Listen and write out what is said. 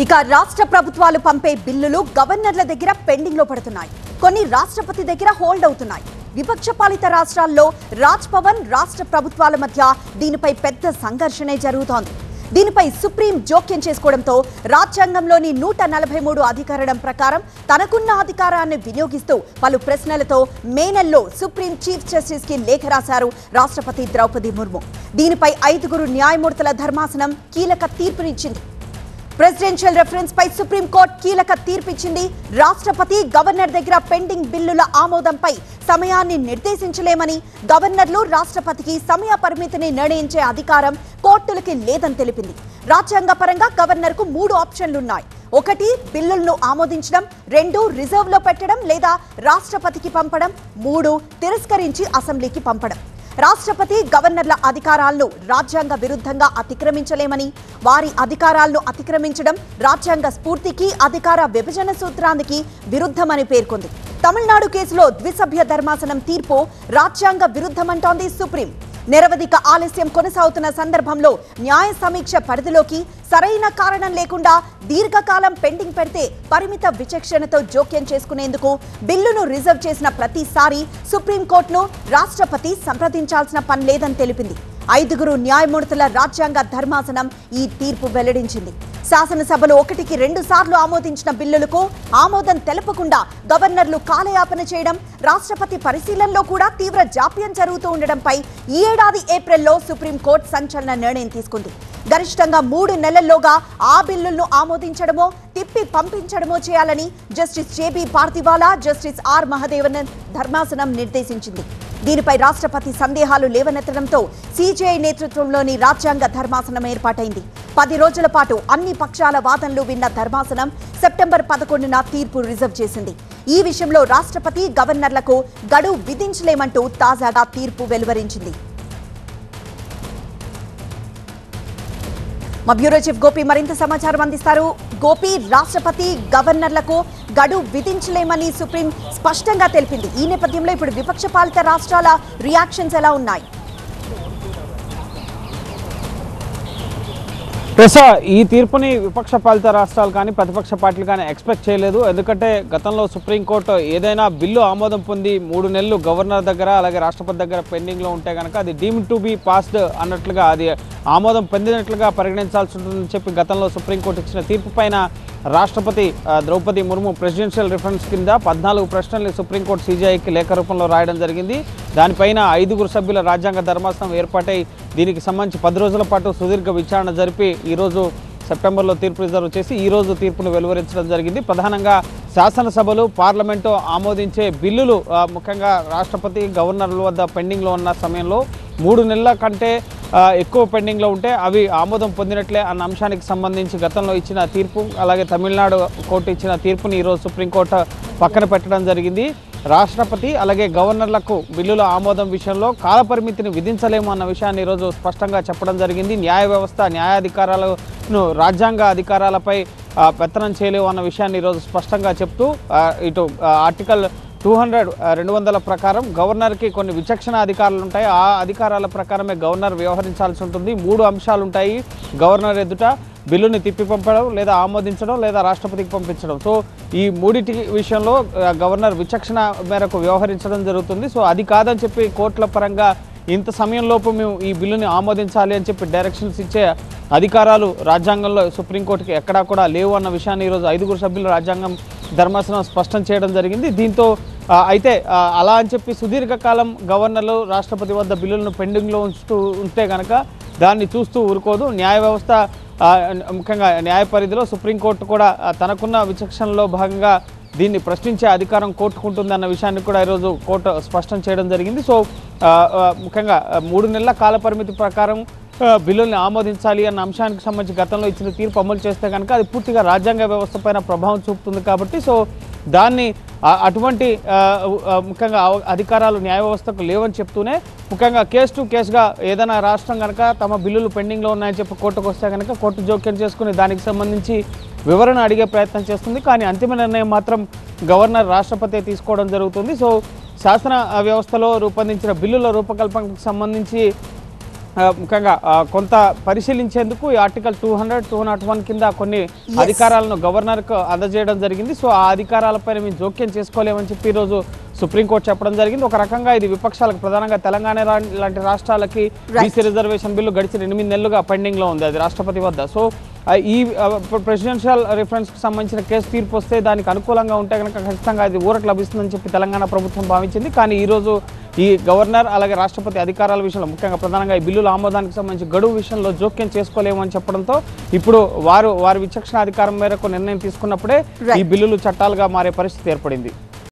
ఇక రాష్ట్ర ప్రభుత్వాలు పంపే బిల్లులు గవర్నర్ల దగ్గర పెండింగ్ లో పడుతున్నాయి. కొన్ని రాష్ట్రపతి దగ్గర హోల్డ్ అవుతున్నాయి. విపక్ష పాలిత రాష్ట్రాల్లో రాజ్ భవన్ రాష్ట్ర ప్రభుత్వాల మధ్య దీనిపై పెద్ద సంఘర్షణే జరుగుతోంది. దీనిపై సుప్రీం జోక్యం చేసుకోవడంతో రాజ్యాంగంలోని 143 అధికరణం ప్రకారం తనకున్న అధికారాన్ని వినియోగిస్తూ పలు ప్రశ్నలతో మే నెలలో సుప్రీం చీఫ్ జస్టిస్ కి లేఖ రాశారు రాష్ట్రపతి ద్రౌపది ముర్ము. దీనిపై 5 న్యాయమూర్తుల ధర్మాసనం కీలక తీర్పునిచ్చింది. ప్రెసిడెన్షియల్ రెఫరెన్స్ పై సుప్రీం కోర్టు కీలక తీర్పిచ్చింది. రాష్ట్రపతి గవర్నర్ దగ్గర పెండింగ్ బిల్లుల ఆమోదంపై సమయాన్ని నిర్దేశించలేమని, గవర్నర్లు రాష్ట్రపతికి సమయ పరిమితిని నిర్ణయించే అధికారం కోర్టులకి లేదని తెలిపింది. రాజ్యాంగపరంగా గవర్నర్కు 3 ఆప్షన్లున్నాయి. 1 బిల్లులను ఆమోదించడం, 2 రిజర్వ్ లో పెట్టడం లేదా రాష్ట్రపతికి పంపడం, 3 తిరస్కరించి అసెంబ్లీకి పంపడం. రాష్ట్రపతి గవర్నర్ల అధికారాలను రాజ్యాంగ విరుద్ధంగా అతిక్రమించలేమని, వారి అధికారాలను అతిక్రమించడం రాజ్యాంగ స్ఫూర్తికి, అధికార విభజన సూత్రానికి విరుద్ధమని పేర్కొంది. తమిళనాడు కేసులో ద్విసభ్య ధర్మాసనం తీర్పు రాజ్యాంగ విరుద్ధమంటోంది సుప్రీం. నిరవధిక ఆలస్యం కొనసాగుతున్న సందర్భంలో న్యాయ సమీక్ష పరిధిలోకి సరైన కారణం లేకుండా దీర్ఘకాలం పెండింగ్ పెడితే పరిమిత విచక్షణతో జోక్యం చేసుకునేందుకు బిల్లును రిజర్వ్ చేసిన ప్రతిసారి సుప్రీంకోర్టును రాష్ట్రపతి సంప్రదించాల్సిన పని లేదని తెలిపింది. 5 న్యాయమూర్తుల రాజ్యాంగ ధర్మాసనం ఈ తీర్పు వెల్లడించింది. శాసనసభలో 1కి 2 సార్లు ఆమోదించిన బిల్లులకు ఆమోదం తెలపకుండా గవర్నర్లు కాలయాపన చేయడం, రాష్ట్రపతి పరిశీలనలో కూడా తీవ్ర జాప్యం జరుగుతూ ఉండడంపై ఈ ఏడాది ఏప్రిల్లో సుప్రీంకోర్టు సంచలన నిర్ణయం తీసుకుంది. గరిష్టంగా 3 నెలల్లోగా ఆ బిల్లులను ఆమోదించడమో తిప్పి పంపించడమో చేయాలని justice JB Pardiwala, justice R Mahadevan ధర్మాసనం నిర్దేశించింది. దీనిపై రాష్ట్రపతి సందేహాలు లేవనెత్తడంతో సీజేఐ నేతృత్వంలోని రాజ్యాంగ ధర్మాసనం ఏర్పాటైంది. 10 రోజుల పాటు అన్ని పక్షాల వాదనలు విన్న ధర్మాసనం సెప్టెంబర్ 11న తీర్పు రిజర్వ్ చేసింది. ఈ విషయంలో రాష్ట్రపతి గవర్నర్లకు గడువు విధించలేమంటూ తాజాగా తీర్పు వెలువరించింది. మా బ్యూరో చీఫ్ గోపి మరింత సమాచారం అందిస్తారు. గోపి, రాష్ట్రపతి గవర్నర్లకు గడువు విధించలేమని సుప్రీం స్పష్టంగా తెలిపింది. ఈ నేపథ్యంలో ఇప్పుడు విపక్ష పాలిత రాష్ట్రాల రియాక్షన్స్ ఎలా ఉన్నాయి? ఈ తీర్పుని విపక్ష పాలిత రాష్ట్రాలు కానీ ప్రతిపక్ష పార్టీలు కానీ ఎక్స్పెక్ట్ చేయలేదు. ఎందుకంటే గతంలో సుప్రీంకోర్టు ఏదైనా బిల్లు ఆమోదం పొంది 3 నెలలు గవర్నర్ దగ్గర అలాగే రాష్ట్రపతి దగ్గర పెండింగ్లో ఉంటే కనుక అది డీమ్డ్ టు బీ పాస్డ్ అన్నట్లుగా, అది ఆమోదం పొందినట్లుగా పరిగణించాల్సి ఉంటుందని చెప్పి గతంలో సుప్రీంకోర్టు ఇచ్చిన తీర్పు పైన రాష్ట్రపతి ద్రౌపది ముర్ము ప్రెసిడెన్షియల్ రిఫరెన్స్ కింద 14 ప్రశ్నల్ని సుప్రీంకోర్టు సీజీఐకి లేఖ రూపంలో రాయడం జరిగింది. దానిపైన 5 సభ్యుల రాజ్యాంగ ధర్మాసనం ఏర్పాటై దీనికి సంబంధించి 10 రోజుల పాటు సుదీర్ఘ విచారణ జరిపి ఈరోజు సెప్టెంబర్లో తీర్పు రిజర్వ్ చేసి ఈరోజు తీర్పును వెలువరించడం జరిగింది. ప్రధానంగా శాసనసభలు, పార్లమెంటు ఆమోదించే బిల్లులు ముఖ్యంగా రాష్ట్రపతి గవర్నర్ల వద్ద పెండింగ్లో ఉన్న సమయంలో 3 నెలల కంటే ఎక్కువ పెండింగ్లో ఉంటే అవి ఆమోదం పొందినట్లే అన్న అంశానికి సంబంధించి గతంలో ఇచ్చిన తీర్పు, అలాగే తమిళనాడు కోర్టు ఇచ్చిన తీర్పుని ఈరోజు సుప్రీంకోర్టు పక్కన పెట్టడం జరిగింది. రాష్ట్రపతి అలాగే గవర్నర్లకు బిల్లుల ఆమోదం విషయంలో కాలపరిమితిని విధించలేము అన్న విషయాన్ని ఈరోజు స్పష్టంగా చెప్పడం జరిగింది. న్యాయ వ్యవస్థ, న్యాయాధికారాలను రాజ్యాంగ అధికారాలపై పెత్తనం చేయలేవు అన్న విషయాన్ని ఈరోజు స్పష్టంగా చెప్తూ ఇటు ఆర్టికల్ 200 ప్రకారం గవర్నర్కి కొన్ని విచక్షణ అధికారాలు ఉంటాయి. ఆ అధికారాల ప్రకారమే గవర్నర్ వ్యవహరించాల్సి ఉంటుంది. 3 అంశాలు ఉంటాయి గవర్నర్ ఎదుట: బిల్లుని తిప్పి పంపడం, లేదా ఆమోదించడం, లేదా రాష్ట్రపతికి పంపించడం. సో ఈ 3 విషయంలో గవర్నర్ విచక్షణ మేరకు వ్యవహరించడం జరుగుతుంది. సో అది కాదని చెప్పి కోర్టుల పరంగా ఇంత సమయంలోపు మేము ఈ బిల్లుని ఆమోదించాలి అని చెప్పి డైరెక్షన్స్ ఇచ్చే అధికారాలు రాజ్యాంగంలో సుప్రీంకోర్టుకి ఎక్కడా కూడా లేవు అన్న విషయాన్ని ఈరోజు 5 సభ్యుల రాజ్యాంగం ధర్మాసనం స్పష్టం చేయడం జరిగింది. దీంతో అయితే అలా అని చెప్పి సుదీర్ఘకాలం గవర్నర్లు రాష్ట్రపతి వద్ద బిల్లులను పెండింగ్లో ఉంటే కనుక దాన్ని చూస్తూ ఊరుకోదు. న్యాయ వ్యవస్థ, ముఖ్యంగా న్యాయ పరిధిలో సుప్రీంకోర్టు కూడా తనకున్న విచక్షణలో భాగంగా దీన్ని ప్రశ్నించే అధికారం కోర్టుకుంటుంది అన్న విషయాన్ని కూడా ఈరోజు కోర్టు స్పష్టం చేయడం జరిగింది. సో ముఖ్యంగా 3 నెలల కాలపరిమితి ప్రకారం బిల్లుల్ని ఆమోదించాలి అన్న అంశానికి సంబంధించి గతంలో ఇచ్చిన తీర్పు అమలు చేస్తే కనుక అది పూర్తిగా రాజ్యాంగ వ్యవస్థ పైన ప్రభావం చూపుతుంది. కాబట్టి సో దాన్ని అటువంటి ముఖ్యంగా అధికారాలు న్యాయ వ్యవస్థకు లేవని చెప్తూనే ముఖ్యంగా కేసు టు కేసుగా ఏదైనా రాష్ట్రం కనుక తమ బిల్లులు పెండింగ్లో ఉన్నాయని చెప్పి కోర్టుకు వస్తే కనుక కోర్టు జోక్యం చేసుకుని దానికి సంబంధించి వివరణ అడిగే ప్రయత్నం చేస్తుంది. కానీ అంతిమ నిర్ణయం మాత్రం గవర్నర్, రాష్ట్రపతి తీసుకోవడం జరుగుతుంది. సో శాసన వ్యవస్థలో రూపొందించిన బిల్లుల రూపకల్పనకు సంబంధించి ముఖ్యంగా కొంత పరిశీలించేందుకు ఈ ఆర్టికల్ 201 కింద కొన్ని అధికారాలను గవర్నర్కు అందజేయడం జరిగింది. సో ఆ అధికారాలపైన మేము జోక్యం చేసుకోలేమని చెప్పి ఈరోజు సుప్రీంకోర్టు చెప్పడం జరిగింది. ఒక రకంగా ఇది విపక్షాలకు, ప్రధానంగా తెలంగాణ లాంటి రాష్ట్రాలకి బీసీ రిజర్వేషన్ బిల్లు గడిచిన 8 నెలలుగా పెండింగ్లో ఉంది, అది రాష్ట్రపతి వద్ద. సో ఈ ప్రెసిడెన్షియల్ రిఫరెన్స్కి సంబంధించిన కేసు తీర్పు వస్తే దానికి అనుకూలంగా ఉంటే కనుక ఖచ్చితంగా అది ఊరట లభిస్తుందని చెప్పి తెలంగాణ ప్రభుత్వం భావించింది. కానీ ఈరోజు ఈ గవర్నర్ అలాగే రాష్ట్రపతి అధికారాల విషయంలో, ముఖ్యంగా ప్రధానంగా ఈ బిల్లుల ఆమోదానికి సంబంధించి గడువు విషయంలో జోక్యం చేసుకోలేమని చెప్పడంతో ఇప్పుడు వారి విచక్షణ అధికారం మేరకు నిర్ణయం తీసుకున్నప్పుడే ఈ బిల్లులు చట్టాలుగా మారే పరిస్థితి ఏర్పడింది.